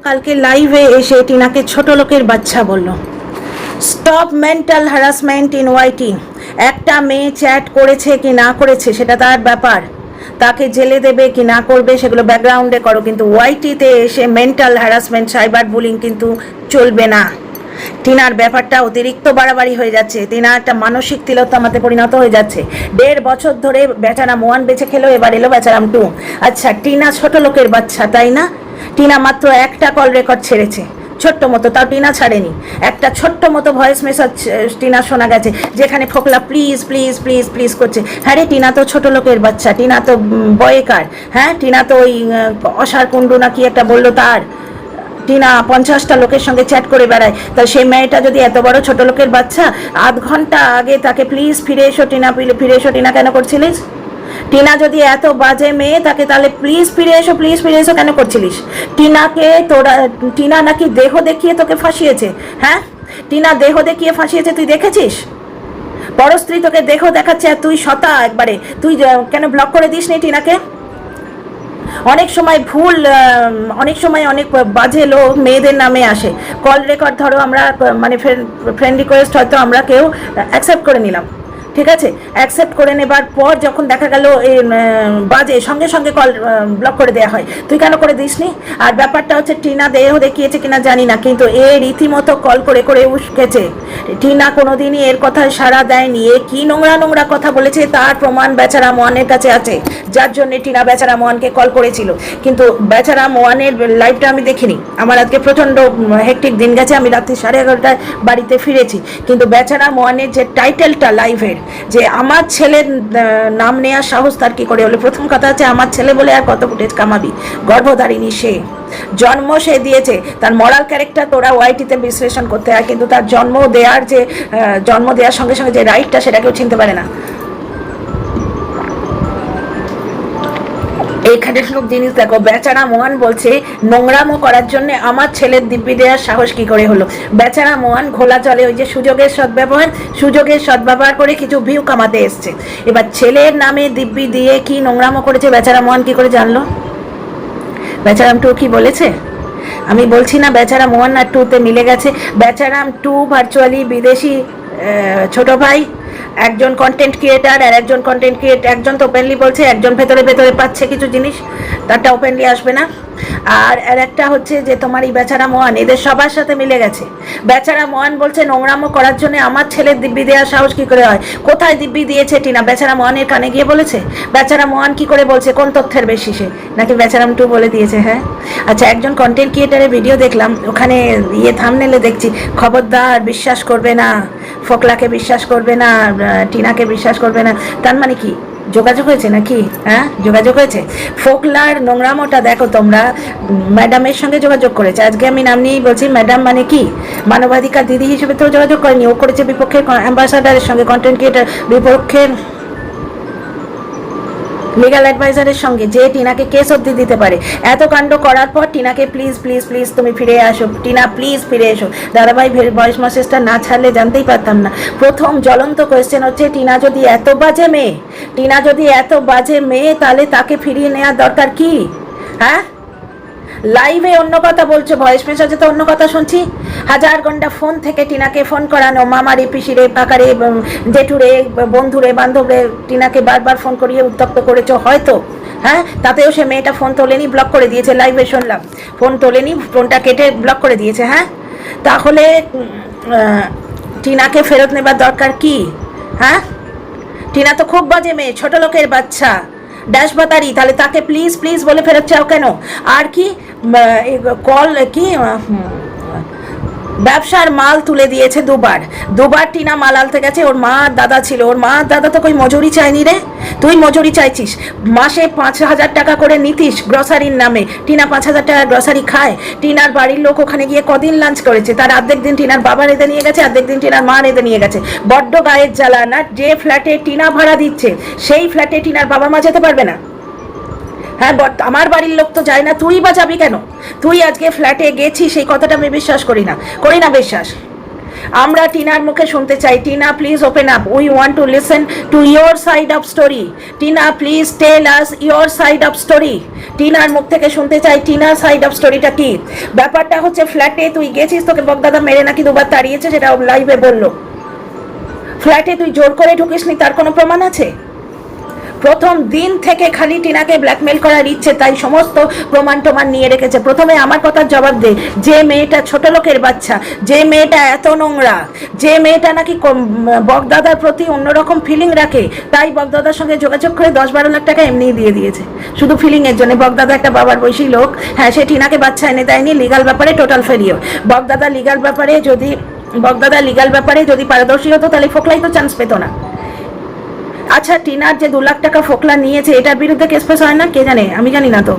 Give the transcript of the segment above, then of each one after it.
কালকে লাইভে এসে টিনাকে ছোট লোকের বাচ্চা বলল। স্টপ মেন্টাল হ্যারাসমেন্ট ইন ওয়াইটি। একটা মেয়ে চ্যাট করেছে কি না করেছে সেটা তার ব্যাপার, তাকে জেলে দেবে কি না করবে সেগুলো ব্যাকগ্রাউন্ডে করো, কিন্তু ওয়াইটিতে এসে মেন্টাল হ্যারাসমেন্ট সাইবার বুলিং কিন্তু চলবে না। টিনার ব্যাপারটা অতিরিক্ত বাড়াবাড়ি হয়ে যাচ্ছে, টিনা একটা মানসিক তিলোত্তমাতে পরিণত হয়ে যাচ্ছে। 1.5 বছর ধরে বেচারাম 1 বেঁচে খেলো, এবার এলো বেচারাম 2। আচ্ছা, টিনা ছোট লোকের বাচ্চা তাই না? টিনা মাত্র একটা কল রেকর্ড ছেড়েছে, ছোট্ট মতো, তাও টিনা ছাড়েনি। একটা ছোট্ট মতো ভয়েস মেসেজ টিনা শোনা গেছে, যেখানে ফোকলা প্লিজ প্লিজ প্লিজ প্লিজ করছে। হ্যাঁ রে, টিনা তো ছোট লোকের বাচ্চা, টিনা তো বয়েকার। হ্যাঁ, টিনা তো ওই অসার কুণ্ডু না কি একটা বললো তার। টিনা 50টা লোকের সঙ্গে চ্যাট করে বেড়ায়, তা সেই মেয়েটা যদি এত বড় ছোট লোকের বাচ্চা, আধ ঘন্টা আগে তাকে প্লিজ ফিরে এসো টিনা, ফিরে এসো টিনা কেন করছিলিস? টিনা যদি এত বাজে মেয়ে তাকে, তাহলে প্লিজ ফিরে এসো কেন করছিলিস? টিনা নাকি দেহ দেখিয়ে তোকে ফাঁসিয়েছে। হ্যাঁ, টিনা দেহ দেখিয়ে ফাঁসিয়েছে, তুই দেখেছিস? বড় স্ত্রী তোকে দেহ দেখাচ্ছে আর তুই শতা একবারে, তুই কেন ব্লক করে দিস নি টিনাকে? অনেক সময় অনেক সময় অনেক বাজে লোক মেয়েদের নামে আসে। কল রেকর্ড ধরো, আমরা মানে ফ্রেন্ড রিকোয়েস্ট হয়তো আমরা কেউ অ্যাকসেপ্ট করে নিলাম, ঠিক আছে, অ্যাকসেপ্ট করে নেবার পর যখন দেখা গেল বাজে, সঙ্গে সঙ্গে কল ব্লক করে দেওয়া হয়। তুই কেন করে দিসনি? আর ব্যাপারটা হচ্ছে, টিনা দেহ দেখিয়েছে কিনা জানি না, কিন্তু এ রীতিমতো কল করে করে উস্কেছে। টিনা কোনোদিনই এর কথায় সাড়া দেয়নি। এ কি নোংরা নোংরা কথা বলেছে তার প্রমাণ বেচারা মোয়ানের কাছে আছে, যার জন্য টিনা বেচারা মোয়ানকে কল করেছিল। কিন্তু বেচারা মোয়ানের লাইভটা আমি দেখিনি, আমার আজকে প্রচণ্ড হেক্টিক দিন গেছে, আমি রাত্রি 11:30টায় বাড়িতে ফিরেছি। কিন্তু বেচারা মোয়ানের যে টাইটেলটা লাইভের, যে আমার ছেলের নাম নেওয়ার সাহস তার কি করে হলো? প্রথম কথা হচ্ছে, আমার ছেলে বলে আর কত ফুটেজ কামাবি? গর্ভধারিণী সে, জন্ম সে দিয়েছে, তার মরাল ক্যারেক্টার তোরা ওয়াইটিতে বিশ্লেষণ করতে হয়, কিন্তু তার জন্ম দেওয়ার সঙ্গে সঙ্গে যে রাইটটা, সেটা কেউ চিনতে পারে না। এইখানে সব জিনিস দেখো, বেচারা মোহন বলছে নোংরামো করার জন্য আমার ছেলের দিব্যি দেওয়ার সাহস কি করে হলো? বেচারা মোহন ঘোলা চলে, ওই যে সুযোগের সদ্ব্যবহার করে কিছু ভিউ কামাতে এসছে। এবার ছেলের নামে দিব্যি দিয়ে কি নোংরামো করেছে বেচারা মোহন কি করে জানলো? বেচারাম 2 কি বলেছে? আমি বলছি না বেচারা মোহন আর 2তে মিলে গেছে। বেচারাম 2 ভার্চুয়ালি বিদেশি ছোট ভাই, একজন কন্টেন্ট ক্রিয়েটার আর একজন কন্টেন্ট ক্রিয়েটার, একজন তো ওপেনলি বলছে, একজন ভেতরে ভেতরে পাচ্ছে কিছু জিনিস, তারটা ওপেনলি আসবে না। আর একটা হচ্ছে যে তোমার এই বেচারা মোহন এদের সবার সাথে মিলে গেছে। বেচারা মোহন বলছে নোংরামো করার জন্য আমার ছেলের দিব্যি দেওয়ার সাহস কি করে হয়? কোথায় দিব্যি দিয়েছে টিনা? বেচারা মোহনের কানে গিয়ে বলেছে? বেচারা মোহন কি করে বলছে? কোন তথ্যের বেশিসে? নাকি বেচারাম 2 বলে দিয়েছে? হ্যাঁ, আচ্ছা, একজন কন্টেন্ট ক্রিয়েটারের ভিডিও দেখলাম, ওখানে থাম্বনেলে দেখছি, খবরদার বিশ্বাস করবে না, ফোকলাকে বিশ্বাস করবে না, টিনাকে বিশ্বাস করবে না। তার মানে কি যোগাযোগ হয়েছে নাকি? হ্যাঁ, যোগাযোগ হয়েছে। ফোকলার নোংরামোটা দেখো তোমরা, ম্যাডামের সঙ্গে যোগাযোগ করেছে। আজকে আমি নাম নিয়েই বলছি, ম্যাডাম মানে কি মানবাধিকার দিদি হিসেবে তো যোগাযোগ করেনি, ও করেছে বিপক্ষের অ্যাম্বাসাডারের সঙ্গে, কন্টেন্ট ক্রিয়েটার বিপক্ষের লিগাল অ্যাডভাইজারের সঙ্গে, যে টিনাকে কেস অবধি দিতে পারে। এত কাণ্ড করার পর টিনাকে প্লিজ প্লিজ প্লিজ তুমি ফিরে আসো, টিনা প্লিজ ফিরে এসো। দাদাভাই ভয়েস মেসেজটা না ছাড়লে জানতেই পারতাম না। প্রথম জ্বলন্ত কোয়েশ্চেন হচ্ছে, টিনা যদি এত বাজে মেয়ে, তাহলে তাকে ফিরিয়ে নেওয়ার দরকার কি? হ্যাঁ, লাইভে অন্য কথা বলছো, ভয়েস মেসেজে তো অন্য কথা শুনছি। 1000 ঘন্টা ফোন থেকে টিনাকে ফোন করানো, মামারে, পিসিরে, কাকারে, জেঠুরে, বন্ধুরে, বান্ধবরে, টিনাকে বারবার ফোন করিয়ে উত্তপ্ত করেছো হয়তো। হ্যাঁ, তাতেও সে মেয়েটা ফোন তোলেনি, ব্লক করে দিয়েছে। লাইভে শুনলাম ফোন তোলেনি, ফোনটা কেটে ব্লক করে দিয়েছে। হ্যাঁ, তাহলে টিনাকে ফেরত নেবার দরকার কি? হ্যাঁ, টিনা তো খুব বাজে মেয়ে, ছোট লোকের বাচ্চা, ড্যাশ বাতারি, তাহলে তাকে প্লিজ প্লিজ বলে ফেরত চাও কেন? আর কি কল কি ব্যবসার মাল তুলে দিয়েছে দুবার টিনা মাল আনতে গেছে। ওর মা দাদা ছিল, ওর মা দাদা তো কই মজুরি চায়নি রে, তুই মজুরি চাইছিস। মাসে 5,000 টাকা করে নিতিস গ্রসারির নামে, টিনা 5,000 টাকা গ্রসারি খায়। টিনার বাড়ির লোক ওখানে গিয়ে কদিন লাঞ্চ করেছে, তার অর্ধেক দিন টিনার বাবা রেঁধে নিয়ে গেছে, অর্ধেক দিন টিনার মা রেঁধে নিয়ে গেছে। বড্ড গায়ের জ্বালা না? যে ফ্ল্যাটে টিনা ভাড়া দিচ্ছে সেই ফ্ল্যাটে টিনার বাবা মা যেতে পারবে না? হ্যাঁ, আমার বাড়ির লোক তো যায় না, তুই বা যাবি কেন? তুই আজকে ফ্ল্যাটে গেছিস, সেই কথাটা আমি বিশ্বাস করি না বিশ্বাস। আমরা টিনার মুখে শুনতে চাই, Tina please open up, we want to listen to your side of story. Tina please tell us your side of story. টিনার মুখ থেকে শুনতে চাই টিনার সাইড অফ স্টোরিটা কি। ব্যাপারটা হচ্ছে ফ্ল্যাটে তুই গেছিস, তোকে বকদাদা মেরে নাকি দুবার তাড়িয়েছে, সেটা লাইভে বললো। ফ্ল্যাটে তুই জোর করে ঢুকিসনি, তার কোনো প্রমাণ আছে? প্রথম দিন থেকে খালি টিনাকে ব্ল্যাকমেল করার ইচ্ছে, তাই সমস্ত প্রমাণ টমান নিয়ে রেখেছে। প্রথমে আমার কথার জবাব দে, যে মেয়েটা ছোট লোকের বাচ্চা, যে মেয়েটা এত নোংরা, যে মেয়েটা নাকি বকদাদার প্রতি অন্যরকম ফিলিং রাখে, তাই বকদাদার সঙ্গে যোগাযোগ করে 10-12 লাখ টাকা এমনি দিয়ে দিয়েছে শুধু ফিলিংয়ের জন্য। বকদাদা একটা বাবার বয়সী লোক, হ্যাঁ সে টিনাকে বাচ্চা এনে দেয়নি, লিগাল ব্যাপারে টোটাল ফেলিও। বকদাদা লিগাল ব্যাপারে যদি পারদর্শী হতো তাহলে ফোকলাই তো চান্স পেতো না। আচ্ছা, টিনার যে 2 লাখ টাকা ফোকলা নিয়েছে, এটার বিরুদ্ধে কেস ফেস হয় না? কে জানে, আমি জানি না। তো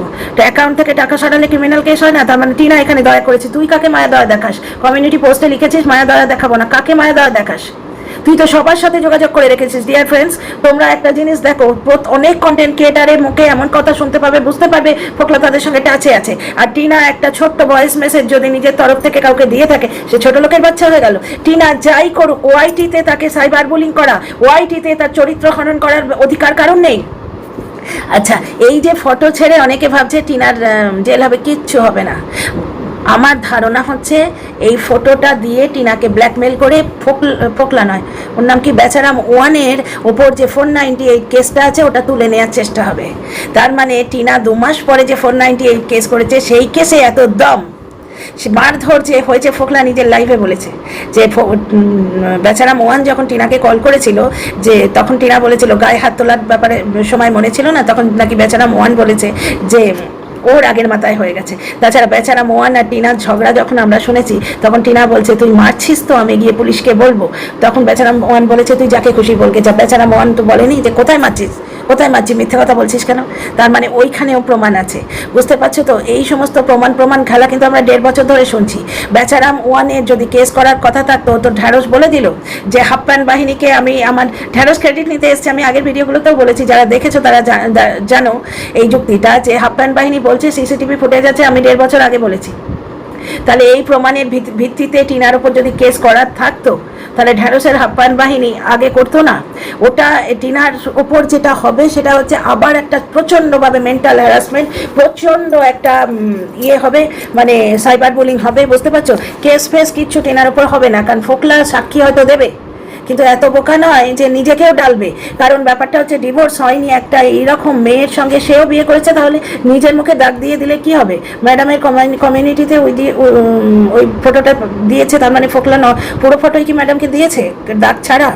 অ্যাকাউন্ট থেকে টাকা সরালে ক্রিমিনাল কেস হয় না? তার মানে টিনা এখানে দয়া করেছে। তুই কাকে মায়া দয়া দেখাস? কমিউনিটি পোস্টে লিখেছিস মায়া দয়া দেখাবো না, কাকে মায়া দয়া দেখাস? তুই তো সবার সাথে যোগাযোগ করে রেখেছিস। ডিয়ার ফ্রেন্ডস, তোমরা একটা জিনিস দেখো, অনেক কন্টেন্ট ক্রিয়েটারের মুখে এমন কথা শুনতে পাবে, বুঝতে পারবে ফোকলা তাদের সঙ্গে টাচে আছে। আর টিনা একটা ছোট্ট ভয়েস মেসেজ যদি নিজের তরফ থেকে কাউকে দিয়ে থাকে, সে ছোট লোকের বাচ্চা হয়ে গেল। টিনা যাই করুক, ওআইটিতে তাকে সাইবার বুলিং করা, ওআইটিতে তার চরিত্র হনন করার অধিকার কারণ নেই। আচ্ছা, এই যে ফটো ছেড়ে অনেকে ভাবছে টিনার জেল হবে, কিচ্ছু হবে না। আমার ধারণা হচ্ছে এই ফটোটা দিয়ে টিনাকে ব্ল্যাকমেল করে ফোকলা নয়, ওর নাম কি, বেচারাম ওয়ানের ওপর যে 498 কেসটা আছে ওটা তুলে নেওয়ার চেষ্টা হবে। তার মানে টিনা 2 মাস পরে যে 498 কেস করেছে, সেই কেসে এত দম, মারধর যে হয়েছে, ফোকলা নিজের লাইভে বলেছে যে বেচারাম ওয়ান যখন টিনাকে কল করেছিল, যে তখন টিনা বলেছিল গায়ে হাত তোলার ব্যাপারে সময় মনে ছিল না, তখন নাকি বেচারাম ওয়ান বলেছে যে ওর আগের মাথায় হয়ে গেছে। তাছাড়া বেচারা মোয়ান আর টিনার ঝগড়া যখন আমরা শুনেছি, তখন টিনা বলছে তুই মারছিস তো, আমি গিয়ে পুলিশকে বলবো। তখন বেচারা মোয়ান বলেছে তুই যাকে খুশি বলকে যা। বেচারা মোয়ান তো বলেনি যে কোথায় মারছিস, মিথ্যে কথা বলছিস কেন। তার মানে ওইখানেও প্রমাণ আছে, বুঝতে পারছো তো? এই সমস্ত প্রমাণ খেলা কিন্তু আমরা 1.5 বছর ধরে শুনছি। বেচারাম ওয়ানের যদি কেস করার কথা থাকতো, তো ঢ্যাঁড়স বলে দিল যে হাপ্পান বাহিনীকে, আমি আমার ঢ্যাঁড়স ক্রেডিট নিতে এসেছি। আমি আগের ভিডিওগুলোতেও বলেছি, যারা দেখেছো তারা জানো এই যুক্তিটা, যে হাপ্পান বাহিনী বলছে সিসিটিভি ফুটেজ আছে, আমি 1.5 বছর আগে বলেছি। তাহলে এই প্রমাণের ভিত্তিতে টিনার উপর যদি কেস করার থাকতো, তাহলে ঢ্যাঁড়সের হাপ্পান বাহিনী আগে করতো না। ওটা টিনার উপর যেটা হবে সেটা হচ্ছে আবার একটা প্রচণ্ডভাবে মেন্টাল হ্যারাসমেন্ট, প্রচণ্ড একটা হবে, মানে সাইবার বুলিং হবে, বুঝতে পারছো? কেস ফেস কিচ্ছু টিনার উপর হবে না, কারণ ফোকলা সাক্ষী হয়তো দেবে, কিন্তু এত বোকা নয় যে নিজেকেও ডালবে। কারণ ব্যাপারটা হচ্ছে ডিভোর্স হয়নি, একটা এইরকম মেয়ের সঙ্গে সেও বিয়ে করেছে, তাহলে নিজের মুখে দাগ দিয়ে দিলে কি হবে? ম্যাডামের কমিউনিটিতে ওই ফটোটা দিয়েছে, তার মানে ফোকলা পুরো ফটোই কি ম্যাডামকে দিয়েছে দাগ ছাড়া?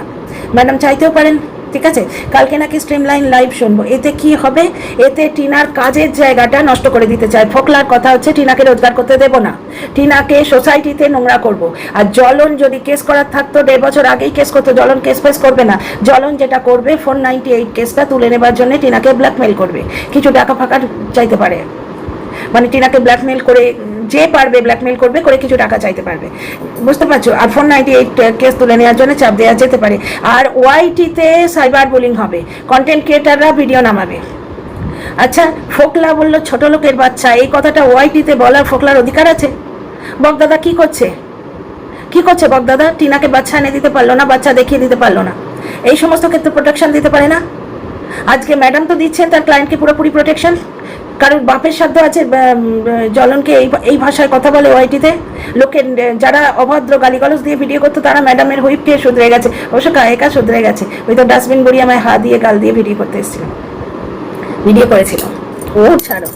ম্যাডাম চাইতেও পারেন, ঠিক আছে? কালকে নাকি স্ট্রিমলাইন লাইভ শুনবো, এতে কি হবে? এতে টিনার কাজের জায়গাটা নষ্ট করে দিতে চায়। ফোকলার কথা হচ্ছে টিনাকে রোজগার করতে দেবো না, টিনাকে সোসাইটিতে নোংরা করব। আর জ্বলন যদি কেস করার থাকতো 1.5 বছর আগেই কেস করতো, জ্বলন কেস ফেস করবে না। জ্বলন যেটা করবে 498 কেসটা তুলে নেবার জন্য টিনাকে ব্ল্যাকমেল করবে, কিছু টাকা ফাঁকা চাইতে পারে, মানে টিনাকে ব্ল্যাকমেল করে, যে পারবে ব্ল্যাকমেল করবে, করে কিছু টাকা চাইতে পারবে, বুঝতে পারছো? আর 498 কেস তুলে নেওয়ার জন্য চাপ দেওয়া যেতে পারে। আর ওআইটিতে সাইবার বুলিং হবে, কন্টেন্ট ক্রিয়েটাররা ভিডিও নামাবে। আচ্ছা, ফোকলা বললো ছোট লোকের বাচ্চা, এই কথাটা ওআইটিতে বলার ফোকলার অধিকার আছে? বকদাদা কি করছে বকদাদা? টিনাকে বাচ্চা এনে দিতে পারলো না, বাচ্চা দেখিয়ে দিতে পারলো না, এই সমস্ত ক্ষেত্রে প্রোটেকশন দিতে পারে না? আজকে ম্যাডাম তো দিচ্ছেন তার ক্লায়েন্টকে পুরোপুরি প্রোটেকশন, কারণ বাপের সাধ্য আছে জ্বলনকে এই ভাষায় কথা বলে ওআইটিতে। লোকে যারা অভদ্র গালিগালাজ দিয়ে ভিডিও করতো, তারা ম্যাডামের হুইপকে শুধরে গেছে, অবশ্য একা শুধরে গেছে। ওই তো ডাস্টবিন বড়ি আমায় হাত দিয়ে গাল দিয়ে ভিডিও করেছিল। ও ছাড়ো,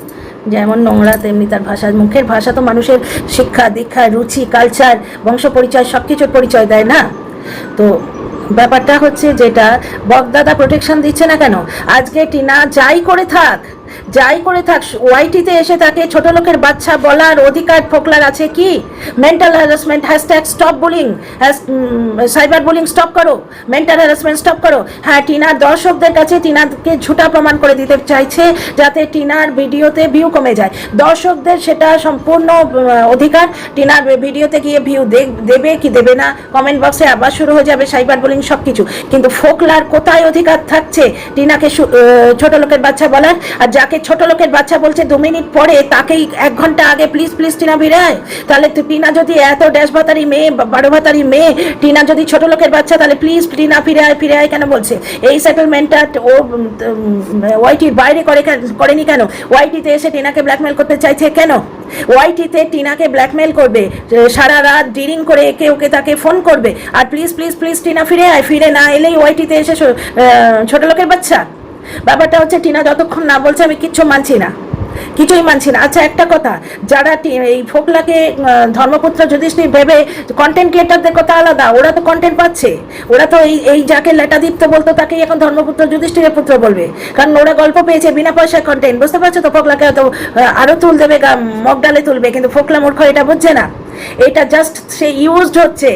যেমন নোংরা তেমনি তার ভাষা, মুখের ভাষা তো মানুষের শিক্ষা দীক্ষা, রুচি, কালচার, বংশ পরিচয় সব কিছুর পরিচয় দেয় না? তো ব্যাপারটা হচ্ছে যেটা, বকদাদা প্রোটেকশন দিচ্ছে না কেন? আজকে টিনা যাই করে থাক, ওআইটিতে এসে তাকে ছোট লোকের বাচ্চা বলার অধিকার ফোকলার আছে কি? Mental harassment, hashtag stop bullying, cyber bullying stop করো, মেন্টাল হ্যারাসমেন্ট স্টপ করো। হ্যাঁ, টিনার দর্শকদের কাছে টিনাকে ঝুটা প্রমাণ করে দিতে চাইছে, যাতে টিনার ভিডিওতে ভিউ কমে যায়। দর্শকদের সেটা সম্পূর্ণ অধিকার, টিনার ভিডিওতে গিয়ে ভিউ দেবে কি দেবে না, কমেন্ট বক্সে আবার শুরু হয়ে যাবে সাইবার বুলিং সব কিছু। কিন্তু ফোকলার কোথায় অধিকার থাকছে টিনাকে ছোট লোকের বাচ্চা বলার? আর যাকে ছোট লোকের বাচ্চা বলছে 2 মিনিট পরে তাকেই 1 ঘন্টা আগে প্লিজ প্লিজ টিনা ফিরে আয়। তাহলে টিনা যদি এত ড্যাশ ভাতারি মেয়ে, 12 ভাতারি মেয়ে, টিনা যদি ছোট লোকের বাচ্চা, তাহলে প্লিজ টিনা ফিরে আয় কেন বলছে? এই সেটেলমেন্টটা ও ওয়াইটির বাইরে করেনি কেন? ওয়াইটিতে এসে টিনাকে ব্ল্যাকমেল করতে চাইছে কেন? ওয়াইটিতে টিনাকে ব্ল্যাকমেল করবে, সারা রাত ডিরিং করে একে ওকে তাকে ফোন করবে, আর প্লিজ প্লিজ প্লিজ টিনা ফিরে আয়, ফিরে না এলেই ওয়াইটিতে এসে ছোট লোকের বাচ্চা। ব্যাপারটা হচ্ছে টিনা যতক্ষণ না বলছে আমি কিছুই মানছি না। আচ্ছা একটা কথা, যারা এই ফোকলাকে ধর্মপুত্র যুধিষ্ঠির ভেবে, কন্টেন্ট ক্রিয়েটারদের কথা আলাদা, ওরা তো কন্টেন্ট পাচ্ছে, ওরা তো এই যাকে লেটাদীপ্ত বলতো তাকেই এখন ধর্মপুত্র যুধিষ্ঠিরের পুত্র বলবে, কারণ ওরা গল্প পেয়েছে বিনা পয়সায় কন্টেন্ট, বুঝতে পারছো তো? ফোকলাকে হয়তো আরো তুল দেবে, মগ ডালে তুলবে, কিন্তু ফোকলা মূর্খ এটা বুঝছে না। এটা জাস্ট সে ইউজড হচ্ছে,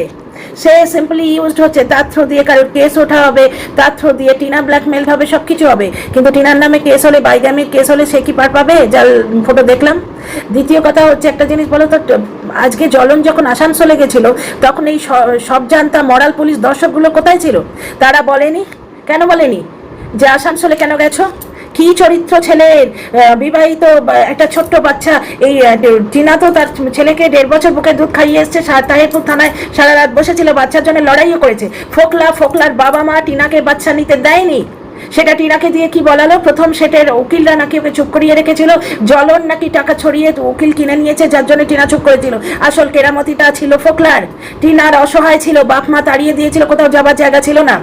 সে সিম্পলি ইউজড হচ্ছে। তার থ্রু দিয়ে কারোর কেস ওঠা হবে, তার থ্রু দিয়ে টিনা ব্ল্যাকমেল হবে, সব কিছু হবে, কিন্তু টিনার নামে কেস হলে, বাইগামির কেস হলে সে কি পার পাবে? যার ফটো দেখলাম। দ্বিতীয় কথা হচ্ছে, একটা জিনিস বলো তো, আজকে জ্বলন যখন আসানসোলে গেছিল তখন এই সব জানতা মরাল পুলিশ দর্শকগুলো কোথায় ছিল? তারা বলেনি কেন? বলেনি যে আসানসোলে কেন গেছো? কি চরিত্র ছেলের, বিবাহিত একটা ছোট্ট বাচ্চা। এই টিনা তো তার ছেলেকে 1.5 বছর বুকে দুধ খাইয়ে এসছে, তাহিরপুর থানায় সারা রাত বসেছিল, বাচ্চার জন্য লড়াইও করেছে। ফোকলার বাবা মা টিনাকে বাচ্চা নিতে দেয়নি, সেটা টিনাকে দিয়ে কি বলালো? প্রথম সেটের উকিলরা নাকি ওকে চুপ করিয়ে রেখেছিল, জ্বলন নাকি টাকা ছড়িয়ে উকিল কিনে নিয়েছে, যার জন্য টিনা চুপ করেছিল। আসল কেরামতিটা ছিল ফোকলার। টিনার অসহায় ছিল, বাপ মা তাড়িয়ে দিয়েছিল, কোথাও যাবার জায়গা ছিল না।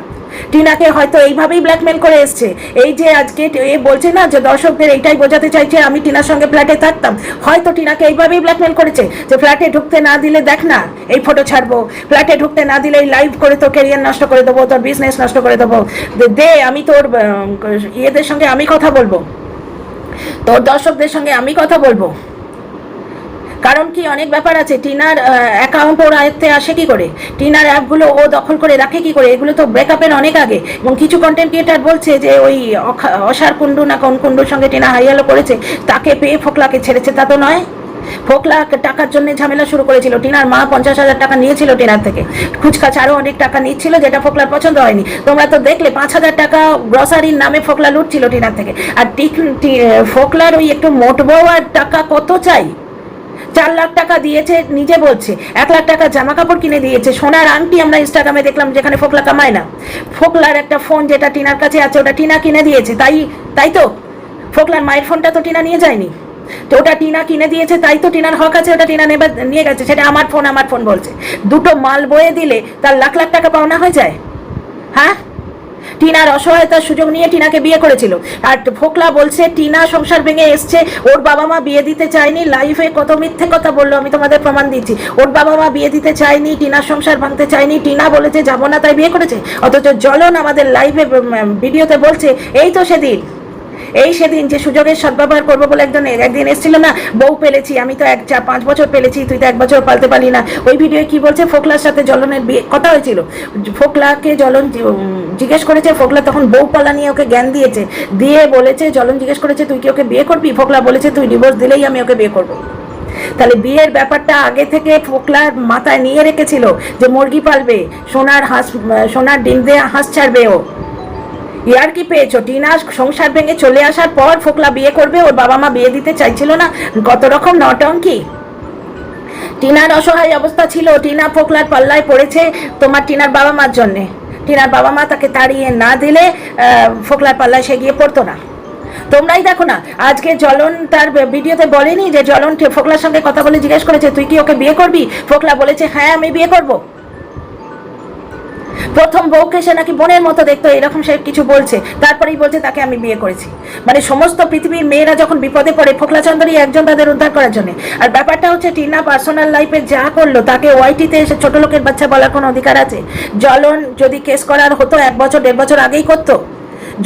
টিনাকে হয়তো এইভাবেই ব্ল্যাকমেল করে এসছে। এই যে আজকে এ বলছে না যে দর্শকদের এইটাই বোঝাতে চাইছে আমি টিনার সঙ্গে ফ্ল্যাটে থাকতাম, হয়তো টিনাকে এইভাবেই ব্ল্যাকমেল করেছে যে ফ্ল্যাটে ঢুকতে না দিলে দেখ না এই ফটো ছাড়বো, ফ্ল্যাটে ঢুকতে না দিলে লাইভ করে তোর ক্যারিয়ার নষ্ট করে দেবো, তোর বিজনেস নষ্ট করে দেবো, দে আমি তোর ইয়েদের সঙ্গে আমি কথা বলবো, তোর দর্শকদের সঙ্গে আমি কথা বলবো। কারণ কি, অনেক ব্যাপার আছে। টিনার অ্যাকাউন্ট ওর আয়ত্তে আসে কি করে? টিনার অ্যাপগুলো ও দখল করে রাখে কি করে? এগুলো তো ব্রেকআপের অনেক আগে। এবং কিছু কন্টেন্ট ক্রিয়েটার বলছে যে ওই অসার কুণ্ডু না কোন কুণ্ডুর সঙ্গে টিনা হাইয়ালো করেছে, তাকে পেয়ে ফোকলাকে ছেড়েছে। তা তো নয়, ফোকলা টাকার জন্য ঝামেলা শুরু করেছিল। টিনার মা 50,000 টাকা নিয়েছিল টিনার থেকে, খুচকাচ আরও অনেক টাকা নিচ্ছিল, যেটা ফোকলার পছন্দ হয়নি। তোমরা তো দেখলে 5,000 টাকা গ্রসারির নামে ফোকলা লুটছিল টিনার থেকে। আর ফোকলার ওই একটু মোটবো আর টাকা কত চাই? 4 লাখ টাকা দিয়েছে, নিজে বলছে 1 লাখ টাকা জামা কাপড় কিনে দিয়েছে, সোনার আংটি আমরা ইনস্টাগ্রামে দেখলাম, যেখানে ফোকলা কামায় না। ফোকলার একটা ফোন যেটা টিনার কাছে আছে ওটা টিনা কিনে দিয়েছে, তাই তো? ফোকলার মায়ের ফোনটা তো টিনা নিয়ে যায়নি, তো ওটা টিনা কিনে দিয়েছে, তাই তো টিনার হক আছে, ওটা টিনা নিয়ে গেছে, সেটা আমার ফোন বলছে। দুটো মাল বয়ে দিলে তার লাখ লাখ টাকা পাওনা হয়ে যায়। হ্যাঁ, টিনার অসহায়তার সুযোগ নিয়ে টিনাকে বিয়ে করেছিল। আর ফোকলা বলছে টিনা সংসার ভেঙে এসছে, ওর বাবা মা বিয়ে দিতে চায়নি। লাইফে কত মিথ্যে কথা বললো, আমি তোমাদের প্রমাণ দিচ্ছি। ওর বাবা মা বিয়ে দিতে চায়নি, টিনার সংসার ভাঙতে চায়নি, টিনা বলেছে যাবো না তাই বিয়ে করেছে। অথচ জ্বলন আমাদের লাইভে ভিডিওতে বলছে সেদিন যে সুযোগের সদ্ব্যবহার করবো বলে একদিন এসেছিল না, বউ পেলেছি আমি, তো 5 বছর পেলেছি, তুই তো 1 বছর পালতে পারলি না। ওই ভিডিও কি বলছে? ফোকলার সাথে জ্বলনের বিয়ে কথা হয়েছিল, ফোকলাকে জ্বলন জিজ্ঞেস করেছে, ফোকলা তখন বউ পালা নিয়ে ওকে জ্ঞান দিয়ে বলেছে, জ্বলন জিজ্ঞেস করেছে তুই কি ওকে বিয়ে করবি? ফোকলা বলেছে তুই ডিভোর্স দিলেই আমি ওকে বিয়ে করবো। তাহলে বিয়ের ব্যাপারটা আগে থেকে ফোকলার মাথায় নিয়ে রেখেছিল যে মুরগি পালবে, সোনার ডিম দিয়ে হাঁস ছাড়বে ও। ইয়ার কি পেয়েছো? টিনা সংসার ভেঙে চলে আসার পর ফোকলা বিয়ে করবে, ওর বাবা মা বিয়ে দিতে চাইছিল না, কত রকম নটঙ্কি। টিনার অসহায় অবস্থা ছিল, টিনা ফোকলার পাল্লায় পড়েছে তোমার টিনার বাবা মার জন্যে। টিনার বাবা মা তাকে তাড়িয়ে না দিলে ফোকলার পাল্লায় সে গিয়ে পড়তো না। তোমরাই দেখো না, আজকে জ্বলন তার ভিডিওতে বলেনি যে জ্বলন ফোকলার সঙ্গে কথা বলে জিজ্ঞেস করেছে তুই কি ওকে বিয়ে করবি? ফোকলা বলেছে হ্যাঁ আমি বিয়ে করবো। প্রথম বউকে সে নাকি বোনের মতো দেখতো, এরকম সে কিছু বলছে, তারপরেই বলছে তাকে আমি বিয়ে করেছি। মানে সমস্ত পৃথিবীর মেয়েরা যখন বিপদে পড়ে ফোকলা চন্দ্রই একজন তাদের উদ্ধার করার জন্য। আর ব্যাপারটা হচ্ছে টিনা পার্সোনাল লাইফে যা করলো তাকে ওয়াইটিতে এসে ছোট লোকের বাচ্চা বলার কোনো অধিকার আছে? জ্বলন যদি কেস করার হতো 1 বছর 1.5 বছর আগেই করতো।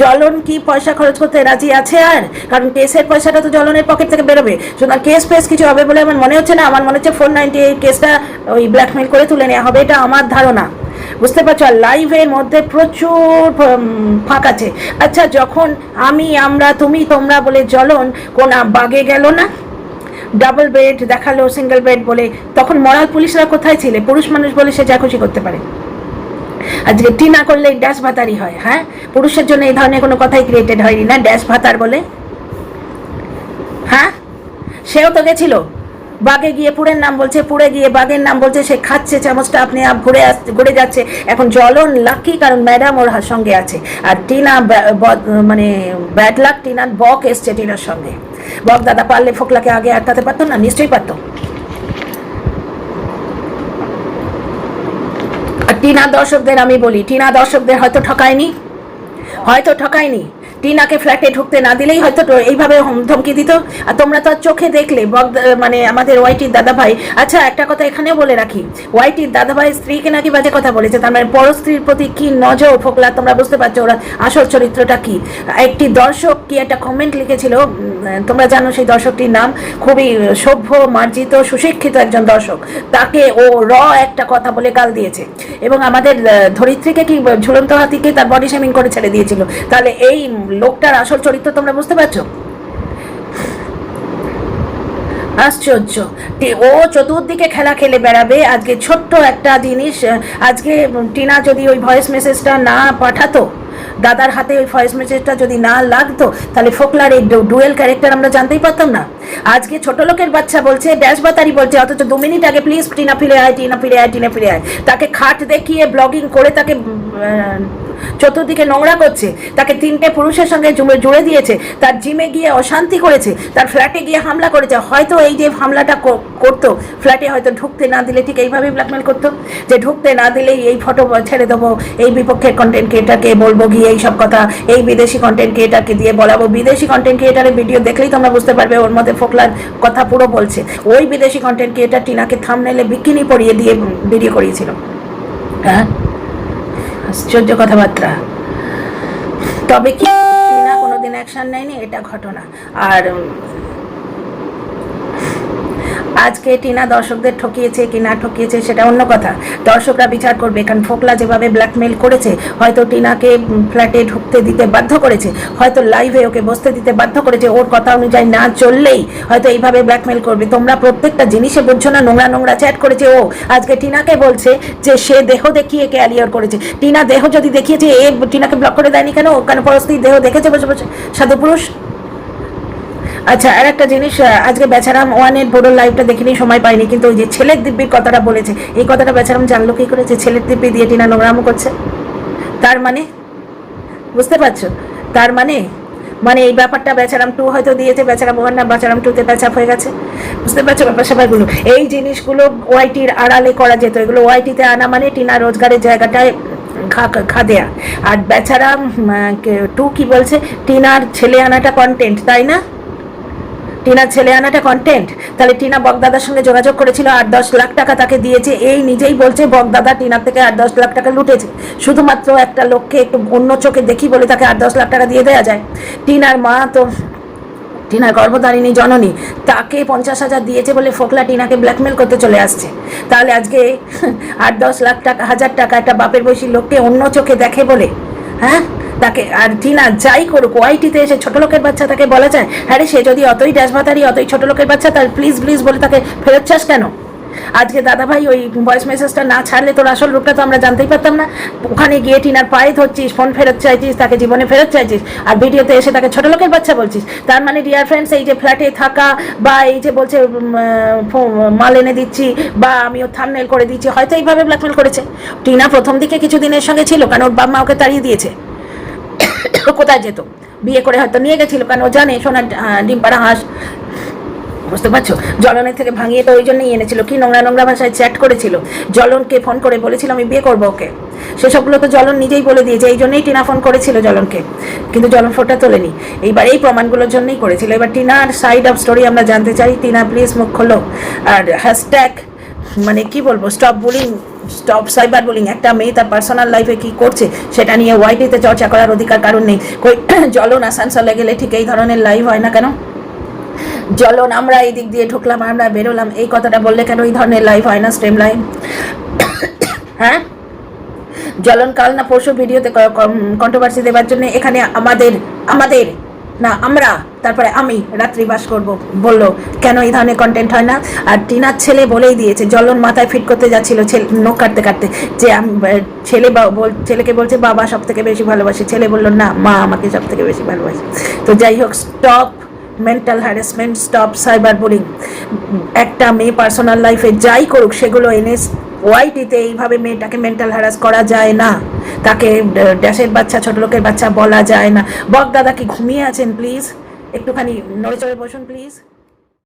জ্বলন কি পয়সা খরচ করতে রাজি আছে? আর কারণ কেসের পয়সাটা তো জ্বলনের পকেট থেকে বেরোবে, সুতরাং কেস কিছু হবে বলে আমার মনে হচ্ছে না। আমার মনে হচ্ছে 498 কেসটা ওই ব্ল্যাকমেল করে তুলে নেওয়া হবে, এটা আমার ধারণা। বুঝতে পারছো? আর লাইভের মধ্যে প্রচুর ফাঁক আছে। আচ্ছা, যখন আমরা তুমি তোমরা বলে জ্বলন কোন বাগে গেল না, ডাবল বেড দেখালো সিঙ্গেল বেড বলে, তখন মরাল পুলিশরা কোথায় ছিলে? পুরুষ মানুষ বলে সে যা খুশি করতে পারে। আজকে টিনা করলে ড্যাশ ভাতারই হয়। হ্যাঁ, পুরুষের জন্য এই ধরনের কোনো কথাই ক্রিয়েটেড হয়নি না, ড্যাশ ভাতার বলে। সেও তো গেছিল বাগে গিয়ে পুরের নাম বলছে, পুরে গিয়ে বাগের নাম বলছে, সে খাচ্ছে চামচটা আপনি আপ ঘুরে যাচ্ছে। এখন জ্বলন লাকি কারণ ম্যাডাম ওর সঙ্গে আছে, আর টিনা মানে ব্যাড লাক, টিনার বক এসছে টিনার সঙ্গে। বক দাদা পারলে ফোকলাকে আগে আটকাতে পারতো না? নিশ্চয়ই পারতো। আর টিনা দর্শকদের আমি বলি, টিনা দর্শকদের হয়তো ঠকায়নি, টিনাকে ফ্ল্যাটে ঢুকতে না দিলেই হয়তো এইভাবে ধমকি দিত। আর তোমরা তো চোখে দেখলে মানে আমাদের ওয়াইটির দাদাভাই, আচ্ছা একটা কথা এখানেও বলে রাখি, ওয়াইটির দাদাভাই স্ত্রীকে নাকি বাজে কথা বলেছে, তার মানে পর স্ত্রীর প্রতি কি নজর ফোকলা, তোমরা বুঝতে পারছো ওরা আসল চরিত্রটা কি। একটি দর্শক কি একটা কমেন্ট লিখেছিল, তোমরা জানো সেই দর্শকটির নাম, খুবই সভ্য মার্জিত সুশিক্ষিত একজন দর্শক, তাকে ও একটা কথা বলে গাল দিয়েছে, এবং আমাদের ধরিত্রীকে কি ঝুলন্ত হাতিকে তার বডি শেমিং করে ছেড়ে দিয়েছিল। তাহলে এই লোকটার আসল চরিত্র তোমরা বুঝতে পারছো? আশ্চর্য, ও চতুর্দিকে খেলা খেলে বেড়াবে। আজকে ছোট্ট একটা জিনিস, আজকে টিনা যদি ওই ভয়েস মেসেজটা না পাঠাতো, দাদার হাতে ওই ভয়েস মেসেজটা যদি না লাগতো, তাহলে ফোকলার এই ডুয়েল ক্যারেক্টার আমরা জানতেই পারতাম না। আজকে ছোট লোকের বাচ্চা বলছে, ড্যাশ বাতারি বলছে, অথচ 2 মিনিট আগে প্লিজ টিনা ফিরে আয়, টিনা ফিরে আয়, টিনা ফিরে আয়, তাকে খাট দেখিয়ে ব্লগিং করে তাকে চতুর্দিকে নোংরা করছে, তাকে 3টে পুরুষের সঙ্গে জুড়ে দিয়েছে, তার জিমে গিয়ে অশান্তি করেছে, তার ফ্ল্যাটে গিয়ে হামলা করেছে। হয়তো এই যে হামলাটা করতো, ফ্ল্যাটে হয়তো ঢুকতে না দিলে ঠিক এইভাবেই ব্ল্যাকমেল করতো, যে ঢুকতে না দিলেই এই ফটো ছেড়ে দেবো, এই বিপক্ষের কন্টেন্ট ক্রিয়েটারকে বলবো গিয়ে এই সব কথা, এই বিদেশি কন্টেন্ট ক্রিয়েটারকে দিয়ে বলাবো। বিদেশি কন্টেন্ট ক্রিয়েটারের ভিডিও দেখলেই তোমরা বুঝতে পারবে ওর মধ্যে ফোকলার কথা পুরো বলছে। ওই বিদেশি কন্টেন্ট ক্রিয়েটার টিনাকে থাম্বনেইলে বিকিনি পরিয়ে দিয়ে ভিডিও করিয়েছিল। হ্যাঁ, আশ্চর্য কথাবার্তা। তবে কি টিনা কোনোদিন অ্যাকশন নেয়নি, এটা ঘটনা। আর আজকে টিনা দর্শকদের ঠকিয়েছে কি না ঠকিয়েছে সেটা অন্য কথা, দর্শকরা বিচার করবে। কারণ ফোকলা যেভাবে ব্ল্যাকমেল করেছে, হয়তো টিনাকে ফ্ল্যাটে ঢুকতে দিতে বাধ্য করেছে, হয়তো লাইভে ওকে বসতে দিতে বাধ্য করেছে, ওর কথা অনুযায়ী না চললেই হয়তো এইভাবে ব্ল্যাকমেল করবে। তোমরা প্রত্যেকটা জিনিসে বুঝছো না, নোংরা নোংরা চ্যাট করেছে ও। আজকে টিনাকে বলছে যে সে দেহ দেখিয়ে ক্যালিয়ার করেছে। টিনা দেহ যদি দেখিয়েছে, এ টিনাকে ব্লক করে দেয়নি কেন? কেন পরস্ত্রীর দেহ দেখেছে বসে বসে সাধু পুরুষ? আচ্ছা, আর একটা জিনিস, আজকে বেচারাম ওয়ানের বড় লাইভটা দেখিনি, সময় পাইনি, কিন্তু ওই যে ছেলের দিব্যির কথাটা বলেছে, এই কথাটা বেচারাম জানলো কি করে যে ছেলের দিব্যি দিয়ে টিনা নোংরামো করছে? তার মানে বুঝতে পারছো? তার মানে এই ব্যাপারটা বেচারাম 2 হয়তো দিয়েছে, বেচারাম 1 না বেচারাম 2তে প্যাচাপ হয়ে গেছে। বুঝতে পারছো ব্যাপার স্যাপারগুলো? এই জিনিসগুলো ওয়াইটির আড়ালে করা যেত, এগুলো ওয়াইটিতে আনা মানে টিনা রোজগারের জায়গাটায় খা দেয়া। আর বেচারাম 2 কি বলছে, টিনার ছেলে আনাটা কন্টেন্ট, তাই না? টিনার ছেলে আনাটা কন্টেন্ট। তাহলে টিনা বকদাদার সঙ্গে যোগাযোগ করেছিল, 8-10 লাখ টাকা তাকে দিয়েছে। এই নিজেই বলছে বকদাদা টিনার থেকে 8-10 লাখ টাকা লুটেছে। শুধুমাত্র একটা লোককে একটু অন্য চোখে দেখি বলে তাকে 8-10 লাখ টাকা দিয়ে দেওয়া যায়? টিনার মা তো, টিনার গর্ভধারিণী জননী, তাকে 50,000 দিয়েছে বলে ফোকলা টিনাকে ব্ল্যাকমেল করতে চলে আসছে। তাহলে আজকে 8-10 লাখ টাকা, 1000 টাকা একটা বাপের বয়সী লোককে অন্য চোখে দেখে বলে, হ্যাঁ তাকে, আর টিনা যাই করুক, ওয়াইটিতে এসে ছোট লোকের বাচ্চা, তাকে বলা যায় হ্যাঁ রে, সে যদি অতই ড্যাশভাতারি, অতই ছোট লোকের বাচ্চা, তার প্লিজ প্লিজ বলে তাকে ফেরত চাস কেন? আজকে দাদাভাই ওই ভয়েস মেসেজটা না ছাড়লে তোর আসল রূপটা তো আমরা জানতেই পারতাম না। ওখানে গিয়ে টিনার পায়ে ধরছিস, ফোন ফেরত চাইছিস, তাকে জীবনে ফেরত চাইছিস, আর ভিডিওতে এসে তাকে ছোট লোকের বাচ্চা বলছিস। তার মানে ডিয়ার ফ্রেন্ডস, এই যে ফ্ল্যাটে থাকা বা এই যে বলছে মাল এনে দিচ্ছি বা আমি ওর থাম্বনেল করে দিচ্ছি, হয়তো এইভাবে ব্ল্যাকমেল করেছে। টিনা প্রথম দিকে কিছু দিনের সঙ্গে ছিল, কারণ ওর বাবা মা ওকে তাড়িয়ে দিয়েছে। কোথায় যেত? বিয়ে করে হয়তো নিয়ে গেছিল, কারণ ও জানে সোনার ডিম পাড়া হাঁস। বুঝতে পারছো? জ্বলনের থেকে ভাঙিয়ে তো ওই জন্যই এনেছিল। কি নোংরা নোংরা ভাষায় চ্যাট করেছিল, জ্বলনকে ফোন করে বলেছিল আমি বিয়ে করবো ওকে। সেসবগুলো তো জ্বলন নিজেই বলে দিয়েছে, এই জন্যই টিনা ফোন করেছিল জ্বলনকে, কিন্তু জ্বলন ফোনটা তোলেনি। এইবার এই প্রমাণগুলোর জন্যই করেছিল। এবার টিনার সাইড অফ স্টোরি আমরা জানতে চাই। টিনা প্লিজ মুখ খোলো। আর হ্যাশট্যাগ মানে কি বলবো, stop bullying, stop cyber bullying. একটা মেয়ে তার পার্সোনাল লাইফে কি করছে সেটা নিয়ে ওয়াইটিতে চর্চা করার অধিকার কারণ নেই। কই জ্বলন আসানসোলে গেলে ঠিক এই ধরনের লাইভ হয় না কেন? জ্বলন আমরা এই দিক দিয়ে ঢুকলাম, আমরা বেরোলাম, এই কথাটা বললে কেন এই ধরনের লাইভ হয় না, স্ট্রিম লাইভ? হ্যাঁ, জ্বলন কাল না পরশু ভিডিওতে কন্ট্রোভার্সি দেওয়ার জন্য এখানে আমাদের না আমরা, তারপরে আমি রাত্রিবাস করব বললো, কেন এই ধরনের কন্টেন্ট হয় না? আর টিনার ছেলে বলেই দিয়েছে, জ্বলন মাথায় ফিট করতে যাচ্ছিল নখ কাটতে কাটতে, যে ছেলেকে বলছে বাবা সব থেকে বেশি ভালোবাসে, ছেলে বললো না মা আমাকে সব থেকে বেশি ভালোবাসে। তো যাই হোক, stop mental harassment, stop cyber bullying. একটা মেয়ে পার্সোনাল লাইফে যাই করুক সেগুলো এনে ওয়াইটিতে এইভাবে মেয়েটাকে মেন্টাল হ্যারাস করা যায় না, তাকে ড্যাশের বাচ্চা, ছোট লোকের বাচ্চা বলা যায় না। বক দাদা কি ঘুমিয়ে আছেন? প্লিজ একটুখানি নড়ে চড়ে বসুন প্লিজ।